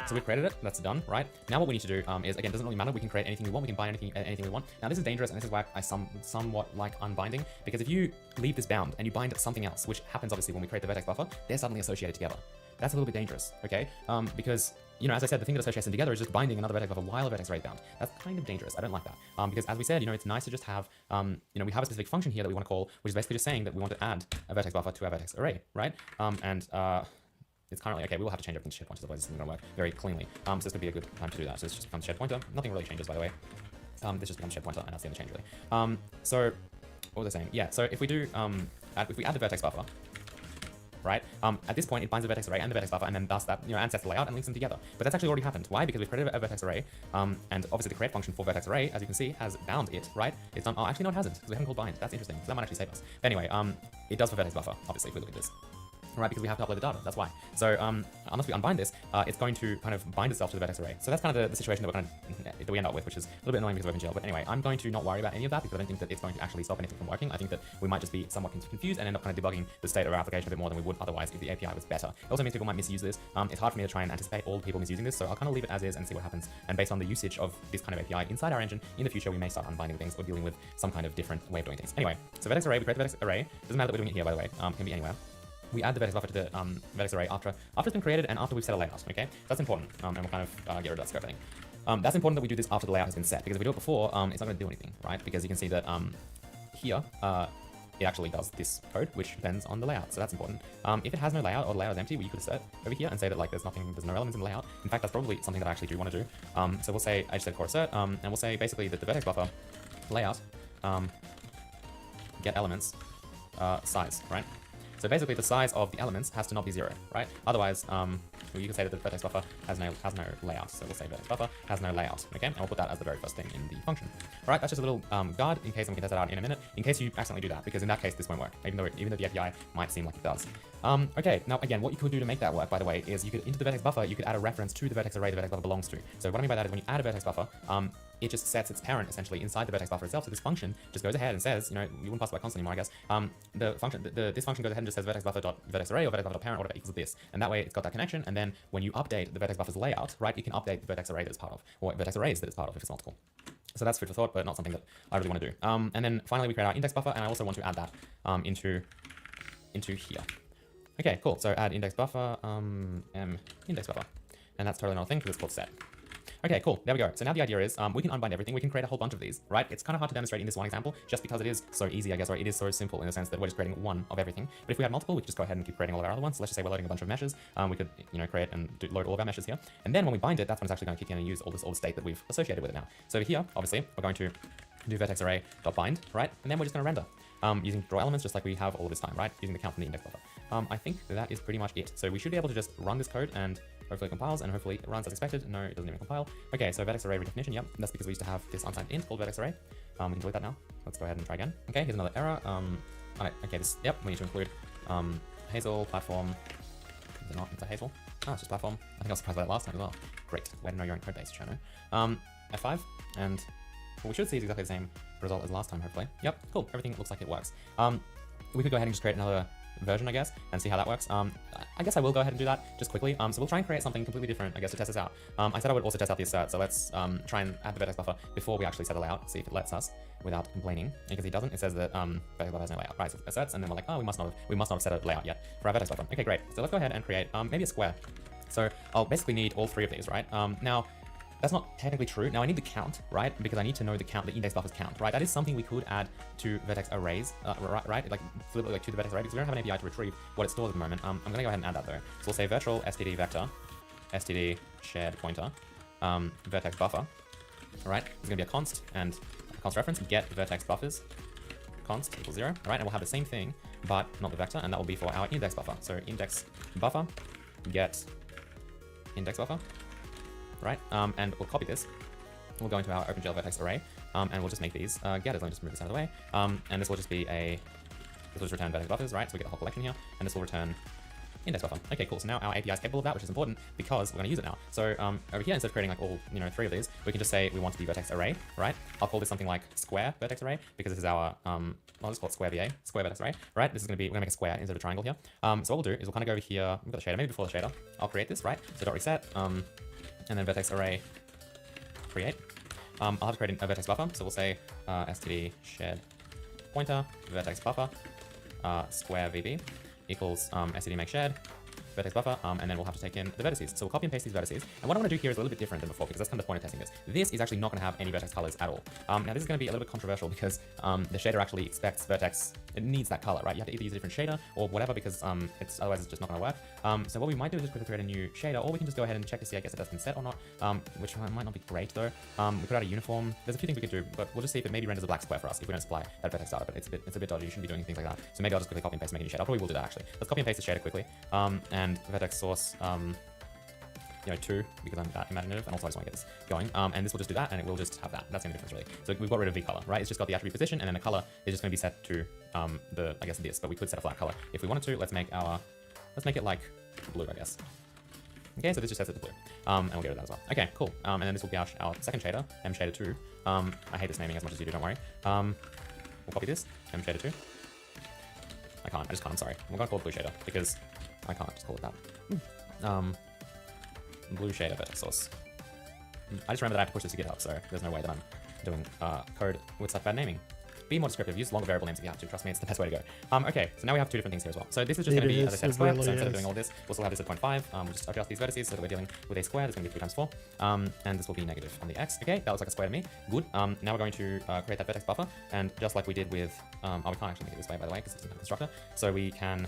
So we've created it. That's done, right? Now what we need to do is, again, doesn't really matter. We can create anything we want. We can bind anything we want. Now this is dangerous, and this is why I somewhat like unbinding, because if you leave this bound and you bind something else, which happens obviously when we create the vertex buffer, they're suddenly associated together. That's a little bit dangerous, okay? Because, you know, as I said, the thing that associates them together is just binding another vertex buffer while a vertex array is bound. That's kind of dangerous. I don't like that. Because as we said, you know, it's nice to just have, we have a specific function here that we want to call, which is basically just saying that we want to add a vertex buffer to our vertex array, right? It's currently, okay, we will have to change everything to shared pointers, otherwise this isn't going to work very cleanly. So this would be a good time to do that. So this just becomes shared pointer. Nothing really changes, by the way. This just becomes shared pointer, and that's the only change, really. So what was I saying? Yeah, so if we do, if we add the vertex buffer, right? At this point, it binds the vertex array and the vertex buffer, and then thus that, and sets the layout and links them together. But that's actually already happened. Why? Because we've created a vertex array, and obviously the create function for vertex array, as you can see, has bound it, right? It's done. Oh, actually, no, it hasn't, because we haven't called bind. That's interesting. So that might actually save us. But anyway, it does for vertex buffer, obviously, if we look at this. Right, because we have to upload the data, that's why. So unless we unbind this, it's going to kind of bind itself to the vertex array. So that's kind of the situation that we end up with, which is a little bit annoying because of OpenGL. But anyway, I'm going to not worry about any of that because I don't think that it's going to actually stop anything from working. I think that we might just be somewhat confused and end up kind of debugging the state of our application a bit more than we would otherwise if the API was better. It also means people might misuse this. It's hard for me to try and anticipate all the people misusing this, so I'll kind of leave it as is and see what happens. And based on the usage of this kind of API inside our engine, in the future we may start unbinding things or dealing with some kind of different way of doing things. Anyway, so vertex array, we create the vertex array. Doesn't matter that we're doing it here, by the way. Can be anywhere. We add the vertex buffer to the vertex array after it's been created and after we've set a layout, okay? That's important, and we'll kind of get rid of that scope thing. That's important that we do this after the layout has been set, because if we do it before, it's not going to do anything, right? Because you can see that here, it actually does this code, which depends on the layout, so that's important. If it has no layout or the layout is empty, well, you could set over here and say that like there's no elements in the layout. In fact, that's probably something that I actually do want to do. So we'll say, I just said core assert, and we'll say basically that the vertex buffer layout get elements size, right? So basically, the size of the elements has to not be 0, right? Otherwise, you can say that the vertex buffer has no layout. So we'll say vertex buffer has no layout, okay? And we'll put that as the very first thing in the function. All right, that's just a little guard in case, and we can test that out in a minute, in case you accidentally do that, because in that case, this won't work, even though the API might seem like it does. Okay, now again, what you could do to make that work, by the way, is you could, into the vertex buffer, you could add a reference to the vertex array the vertex buffer belongs to. So what I mean by that is when you add a vertex buffer, it just sets its parent essentially inside the vertex buffer itself. So this function just goes ahead and says, you wouldn't pass by constant anymore, I guess. This function goes ahead and just says vertex buffer dot vertex array or vertex buffer dot parent or whatever equals this, and that way it's got that connection. And then when you update the vertex buffer's layout, right, you can update the vertex array that it's part of, or vertex arrays that it's part of if it's multiple. So that's food for thought, but not something that I really want to do. And then finally we create our index buffer, and I also want to add that into here. Okay, cool. So add index buffer, index buffer, and that's totally not a thing because it's called set. Okay, cool. There we go. So now the idea is we can unbind everything. We can create a whole bunch of these, right? It's kind of hard to demonstrate in this one example just because it is so easy, I guess, right? It is so simple in the sense that we're just creating one of everything. But if we had multiple, we could just go ahead and keep creating all of our other ones. So let's just say we're loading a bunch of meshes. We could, create and load all of our meshes here. And then when we bind it, that's when it's actually going to kick in and use all the state that we've associated with it now. So over here, obviously, we're going to do vertex array dot bind, right? And then we're just going to render using draw elements just like we have all this time, right? Using the count from the index buffer. I think that is pretty much it. So we should be able to just run this code and Hopefully it compiles, and hopefully it runs as expected. No, it doesn't even compile. Okay, so vertex array redefinition, yep. That's because we used to have this unsigned int called vertex array. We can delete that now. Let's go ahead and try again. Okay, here's another error. Alright, okay, yep, we need to include Hazel, platform. Is it not? It's a Hazel. Oh, it's just platform. I think I was surprised by that last time as well. Great. Way to know your own code base, Chano. F5, and what we should see is exactly the same result as last time, hopefully. Yep, cool. Everything looks like it works. We could go ahead and just create another version, I guess, and see how that works. I guess I will go ahead and do that just quickly. So we'll try and create something completely different, I guess, to test this out. I said I would also test out the assert, so let's try and add the vertex buffer before we actually set a layout, see if it lets us without complaining. Because it doesn't, it says that vertex buffer has no layout. Right, so asserts, and then we're like, oh, we must not have set a layout yet for our vertex buffer. Okay, great. So let's go ahead and create maybe a square. So I'll basically need all three of these, right? Now, that's not technically true. Now I need the count, right? Because I need to know the count, the index buffers count, right? That is something we could add to vertex arrays, right? Like flip it like to the vertex array because we don't have an API to retrieve what it stores at the moment. I'm gonna go ahead and add that though. So we'll say virtual std vector, std shared pointer, vertex buffer, all right? There's gonna be a const and a const reference get vertex buffers, const equals 0, all right? And we'll have the same thing, but not the vector, and that will be for our index buffer. So index buffer get index buffer. Right, and we'll copy this. We'll go into our OpenGL vertex array, and we'll just make these getters. Let me just move this out of the way. And this will just be this will just return vertex buffers, right? So we get the whole collection here, and this will return index buffer. Okay, cool. So now our API is capable of that, which is important because we're going to use it now. So over here, instead of creating like all three of these, we can just say we want to be vertex array, right? I'll call this something like square vertex array because this is our I'll just call it square VA, square vertex array, right? This is going to be, we're going to make a square instead of a triangle here. So what we'll do is we'll kind of go over here. We've got the shader, maybe before the shader. I'll create this, right? So dot reset, and then vertex array create. I'll have to create a vertex buffer. So we'll say std shared pointer vertex buffer square VB equals std make shared vertex buffer, and then we'll have to take in the vertices. So we'll copy and paste these vertices. And what I want to do here is a little bit different than before because that's kind of the point of testing this. This is actually not going to have any vertex colors at all. Now this is going to be a little bit controversial because the shader actually expects vertex, it needs that color, right? You have to either use a different shader or whatever because otherwise it's just not going to work. So what we might do is just quickly create a new shader, or we can just go ahead and check to see, I guess, if that's been set or not, which might not be great though. We could add a uniform. There's a few things we could do, but we'll just see if it maybe renders a black square for us if we don't supply that vertex data, but it's a bit dodgy. You shouldn't be doing things like that. So maybe I'll just quickly copy and paste and make a new shader. I probably will do that actually. Let's copy and paste the shader quickly. And vertex source 2 because I'm that imaginative, and also I just want to get this going. And this will just do that, and it will just have that. That's the only difference really. So we've got rid of the color, right? It's just got the attribute position, and then the color is just going to be set to I guess this, but we could set a flat color if we wanted to. Let's make it like blue, I guess. Okay, so this just sets it to blue, and we'll get rid of that as well. Okay, cool. And then this will be our second shader, mshader2. I hate this naming as much as you do, don't worry. We'll copy this, mshader2. I just can't, I'm sorry. We're gonna call it blue shader because I can't just call it that. Blue shader vertex source. I just remember that I have to push this to GitHub, so there's no way that I'm doing code with such bad naming. Be more descriptive. Use longer variable names if you have to. Trust me, it's the best way to go. Okay, so now we have two different things here as well. So this is just going to be, as I said, square. So instead of doing all this, we'll still have this at 0.5. We'll just adjust these vertices so that we're dealing with a square. That's going to be 3 times 4. And this will be negative on the x. Okay, that looks like a square to me. Good. Now we're going to create that vertex buffer. And just like we did with, we can't actually make it this way, by the way, because it doesn't have a constructor. So we can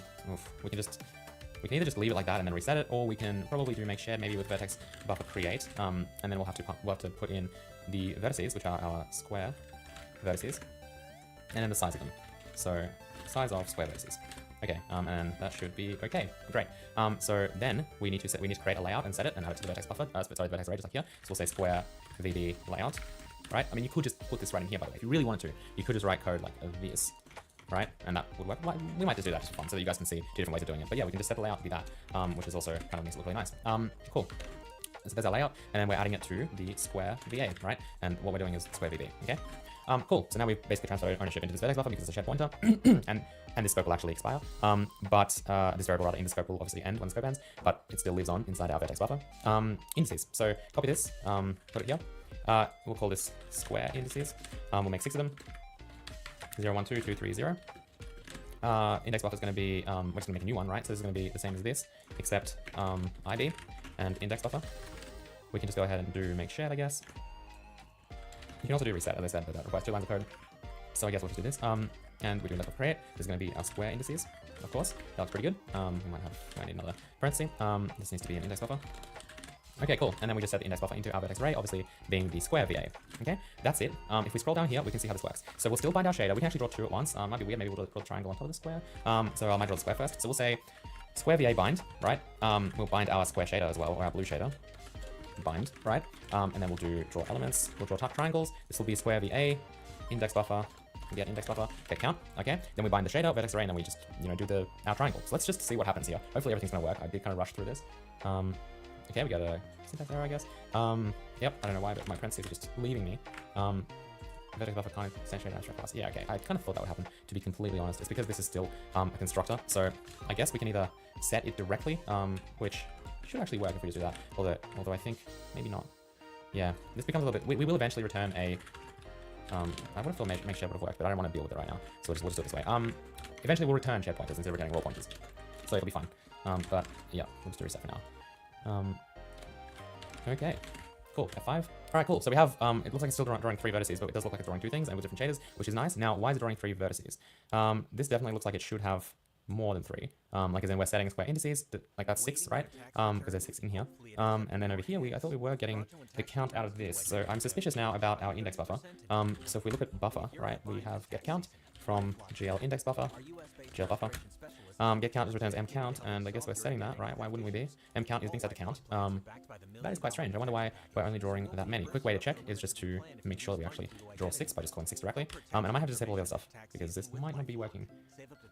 either just leave it like that and then reset it, or we can probably do make shared maybe with vertex buffer create. And then we'll have to put in the vertices, which are our square vertices, and then the size of them. So size of square vertices. Okay, and that should be okay. Great. So then we need to create a layout and set it and add it to the vertex buffer. Vertex array just like here. So we'll say square VB layout. Right? I mean, you could just put this right in here, by the way. If you really wanted to, you could just write code like this. Right? And that would work. We might just do that just for fun so that you guys can see 2 different ways of doing it. But yeah, we can just set the layout to be that, which is also kind of makes it look really nice. Cool. So there's our layout, and then we're adding it to the square VA, right? And what we're doing is square VB, okay? Cool. So now we've basically transferred ownership into this vertex buffer because it's a shared pointer, and this scope will actually expire. This variable rather in the scope will obviously end when the scope ends, but it still lives on inside our vertex buffer. Indices. So copy this, put it here. We'll call this square indices. We'll make 6 of them. 0, 1, 2, 2, 3, 0. Index buffer is going to be, we're just going to make a new one, right? So this is going to be the same as this, except ID and index buffer. We can just go ahead and do make shared, I guess. You can also do reset, as I said, but that requires 2 lines of code. So I guess we'll just do this. And we're doing that for create. This is going to be our square indices, of course. That looks pretty good. We might need another parenthesis. This needs to be an index buffer. Okay, cool. And then we just set the index buffer into our vertex array, obviously being the square VA. Okay, that's it. If we scroll down here, we can see how this works. So we'll still bind our shader. We can actually draw 2 at once. Might be weird. Maybe we'll draw a triangle on top of the square. So I might draw the square first. So we'll say square VA bind, right? We'll bind our square shader as well, or our blue shader. Bind, right? And then we'll do draw elements. We'll draw triangles. This will be square VA, index buffer, get index buffer, get count, okay? Then we bind the shader, vertex array, and then we just, do our triangle. So let's just see what happens here. Hopefully everything's gonna work. I did kind of rush through this. Okay, we got a syntax error, I guess. Yep, I don't know why, but my parentheses are just leaving me. Vertex buffer can't extend shader abstract class. Yeah, okay, I kind of thought that would happen, to be completely honest. It's because this is still a constructor, so I guess we can either set it directly, which should actually work if we just do that. Although I think maybe not. Yeah, this becomes a little bit. We will eventually return a. I would have thought make shared would have worked, but I don't want to deal with it right now. So we'll just do it this way. Eventually we'll return shared pointers instead of returning raw pointers, so it'll be fine. But yeah, we'll just do reset for now. Okay. Cool, F5. All right, cool. So we have, it looks like it's still drawing 3 vertices, but it does look like it's drawing 2 things and with different shaders, which is nice. Now, why is it drawing 3 vertices? This definitely looks like it should have more than 3. Like as in we're setting square indices, like that's 6, right? Because there's 6 in here. And then over here, I thought we were getting the count out of this. So I'm suspicious now about our index buffer. So if we look at buffer, right, we have get count from GL index buffer, GL buffer. Get count just returns m count, and I guess we're setting that, right? Why wouldn't we be? M count is being set to count. That is quite strange. I wonder why we're only drawing that many. Quick way to check is just to make sure that we actually draw 6 by just calling 6 directly. And I might have to disable all the other stuff because this might not be working.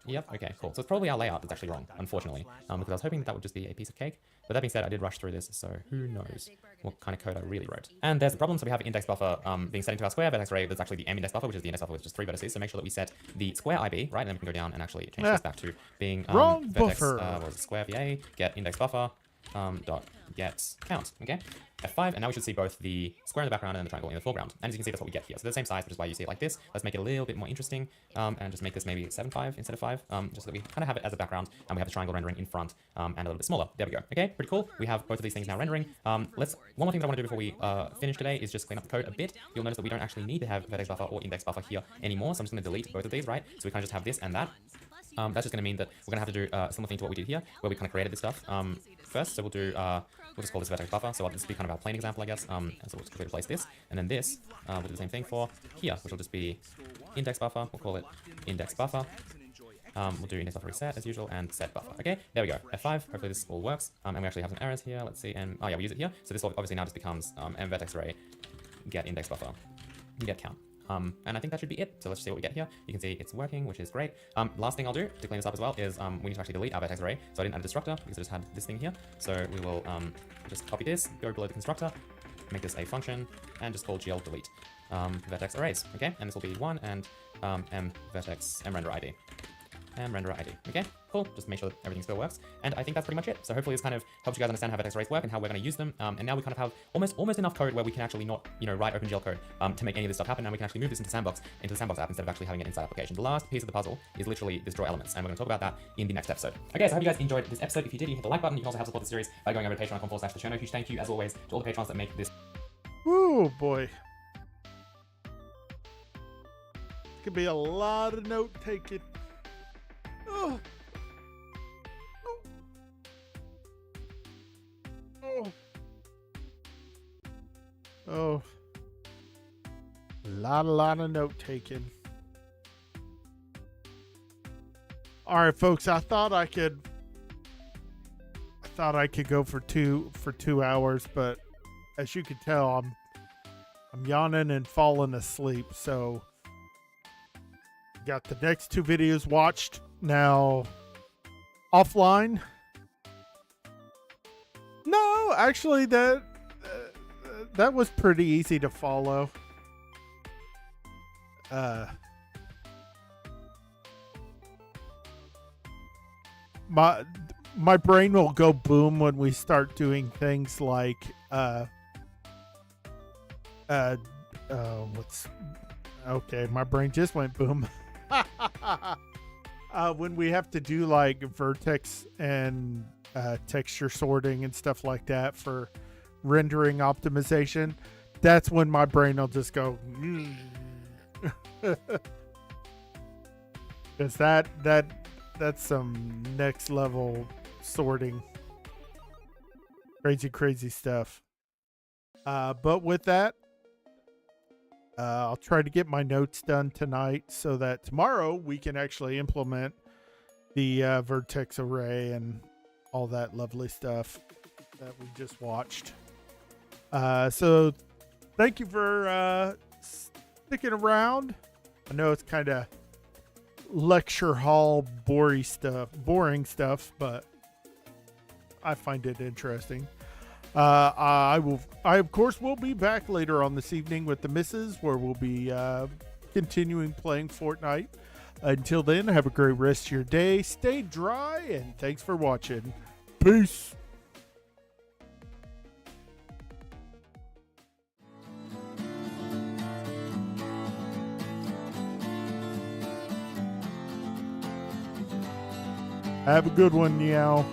Yep, okay, cool. So it's probably our layout that's actually wrong, unfortunately, because I was hoping that would just be a piece of cake. But that being said, I did rush through this, so who knows what kind of code I really wrote. And there's the problem. So we have index buffer being set into our square vertex array. There's actually the m index buffer, which is the index buffer with just 3 vertices. So make sure that we set the square IB, right? And then we can go down and actually change this back to being wrong vertex, buffer. what was it, square VA, get index buffer, dot get count, okay? F5, and now we should see both the square in the background and the triangle in the foreground. And as you can see, that's what we get here. So they're the same size, which is why you see it like this. Let's make it a little bit more interesting, and just make this maybe 7.5 instead of 5, just so that we kind of have it as a background, and we have the triangle rendering in front, and a little bit smaller. There we go. Okay, pretty cool. We have both of these things now rendering. One more thing that I want to do before we finish today is just clean up the code a bit. You'll notice that we don't actually need to have vertex buffer or index buffer here anymore, so I'm just going to delete both of these, right? So we kind of just have this and that. That's just going to mean that we're going to have to do a similar thing to what we did here, where we kind of created this stuff first. So we'll do, we'll just call this vertex buffer. So this will be kind of our plain example, I guess. And so we'll just replace this. And then this, we'll do the same thing for here, which will just be index buffer. We'll call it index buffer. We'll do index buffer reset as usual and set buffer. Okay, there we go. F5. Hopefully this all works. And we actually have some errors here. Let's see. And oh yeah, we use it here. So this obviously now just becomes m vertex array get index buffer get count. And I think that should be it. So let's see what we get here. You can see it's working, which is great. Last thing I'll do to clean this up as well is we need to actually delete our vertex array. So I didn't add a destructor because I just had this thing here. So we will just copy this, go below the constructor, make this a function, and just call gl delete vertex arrays. Okay, and this will be 1 and m render id. And render ID. Okay, cool. Just make sure that everything still works. And I think that's pretty much it. So hopefully this kind of helps you guys understand how vertex arrays work and how we're going to use them. And now we kind of have almost enough code where we can actually not, write OpenGL code to make any of this stuff happen. And we can actually move this into the Sandbox app instead of actually having an inside application. The last piece of the puzzle is literally this draw elements, and we're going to talk about that in the next episode. Okay, so I hope you guys enjoyed this episode. If you did, you hit the like button. You can also help support the series by going over to patreon.com/theshow. Huge thank you, as always, to all the patrons that make this. Ooh, boy. Could be a lot of note taking. Oh. Oh. Oh. A lot of note taking. All right, folks, I thought I could go for 2 hours, but as you can tell, I'm yawning and falling asleep, so got the next 2 videos watched now offline. No, actually that was pretty easy to follow. My brain will go boom when we start doing things like okay, my brain just went boom. When we have to do like vertex and texture sorting and stuff like that for rendering optimization, that's when my brain will just go because that's some next level sorting, crazy stuff. But with that, I'll try to get my notes done tonight so that tomorrow we can actually implement the vertex array and all that lovely stuff that we just watched. So thank you for sticking around. I know it's kind of lecture hall boring stuff, but I find it interesting. I of course will be back later on this evening with the missus, where we'll be continuing playing Fortnite. Until then, have a great rest of your day. Stay dry, and thanks for watching. Peace. Have a good one, Meow.